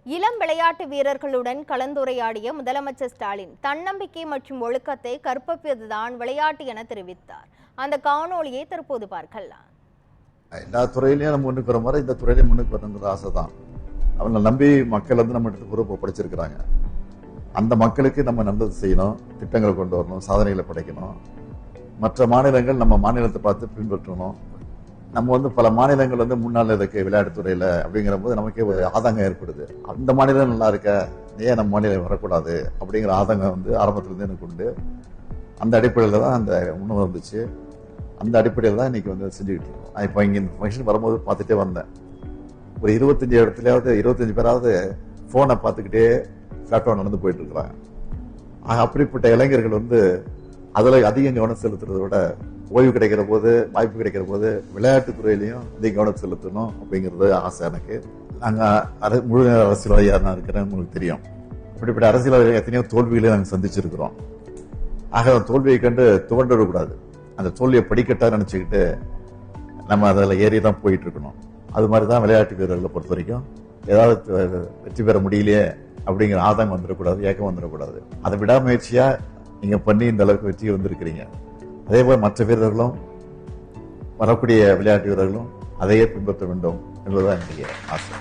இளம் விளையாட்டு வீரர்களுடன் கலந்துரையாடிய முதலமைச்சர் ஸ்டாலின் தன்னம்பிக்கை மற்றும் ஒழுக்கத்தை கற்பிப்பதுதான் விளையாட்டு என தெரிவித்தார். அந்த காணொளியை தற்போது பார்க்கலாம். எல்லா துறையிலையும் நம்ம முன்னுக்கு வர மாதிரி இந்த துறையிலையும் முன்னுக்கு வரணுங்கிற ஆசை தான். அவங்க நம்பி மக்கள் வந்து நம்ம பொறுப்பை படைச்சிருக்கிறாங்க. அந்த மக்களுக்கு நம்ம நல்லது செய்யணும், திட்டங்களை கொண்டு வரணும், சாதனைகளை படைக்கணும். மற்ற மாநிலங்கள் நம்ம மாநிலத்தை பார்த்து பின்பற்றணும். நம்ம வந்து பல மாநிலங்கள் வந்து முன்னாள் இருக்கு விளையாட்டுத்துறையில அப்படிங்கிற போது நமக்கே ஒரு ஆதங்கம் ஏற்படுது. அந்த மாநிலம் நல்லா இருக்க, ஏன் நம்ம மாநிலம் வரக்கூடாது அப்படிங்கிற ஆதங்கம் வந்து ஆரம்பத்திலிருந்து எனக்கு உண்டு. அந்த அடிப்படையில் தான் அந்த உணவு வந்துச்சு. அந்த அடிப்படையில் தான் இன்னைக்கு வந்து செஞ்சுக்கிட்டு இருக்கோம். நான் இப்போ இங்கே இந்த ஃபங்க்ஷன் வரும்போது பார்த்துட்டே வந்தேன். ஒரு 25 இடத்துலயாவது 25 பேராவது ஃபோனை பார்த்துக்கிட்டே ஃபிளாட்டாக நடந்து போயிட்டு இருக்கிறாங்க. அப்படிப்பட்ட இளைஞர்கள் வந்து அதில் அதிகம் கவனம் செலுத்துறதை விட ஓய்வு கிடைக்கிற போது, வாய்ப்பு கிடைக்கிற போது விளையாட்டுத் துறையிலையும் அதிக கவனம் செலுத்தணும் அப்படிங்கிறது ஆசை எனக்கு. நாங்கள் முழு அரசியல்வாதியாக தான் இருக்கிறேன், உங்களுக்கு தெரியும். இப்படிப்பட்ட அரசியல்வாதிகள் எத்தனையோ தோல்விகளை நாங்கள் சந்திச்சிருக்கிறோம். ஆக தோல்வியை கண்டு துவண்டு விடக்கூடாது. அந்த தோல்வியை படிக்கட்டா நினைச்சுக்கிட்டு நம்ம அதில் ஏறி தான் போயிட்டு இருக்கணும். அது மாதிரி தான் விளையாட்டு வீரர்களை பொறுத்த வரைக்கும் ஏதாவது வெற்றி பெற முடியலையே அப்படிங்கிற ஆதங்கம் வந்துடக்கூடாது, ஏக்கம் வந்துடக்கூடாது. அதை விடாமுயற்சியா நீங்க பண்ணி இந்த அளவுக்கு வெற்றி வந்திருக்கிறீங்க. அதே போல மற்ற வீரர்களும், வரக்கூடிய விளையாட்டு வீரர்களும் அதையே பின்பற்ற வேண்டும் என்பதுதான் என்னுடைய ஆசை.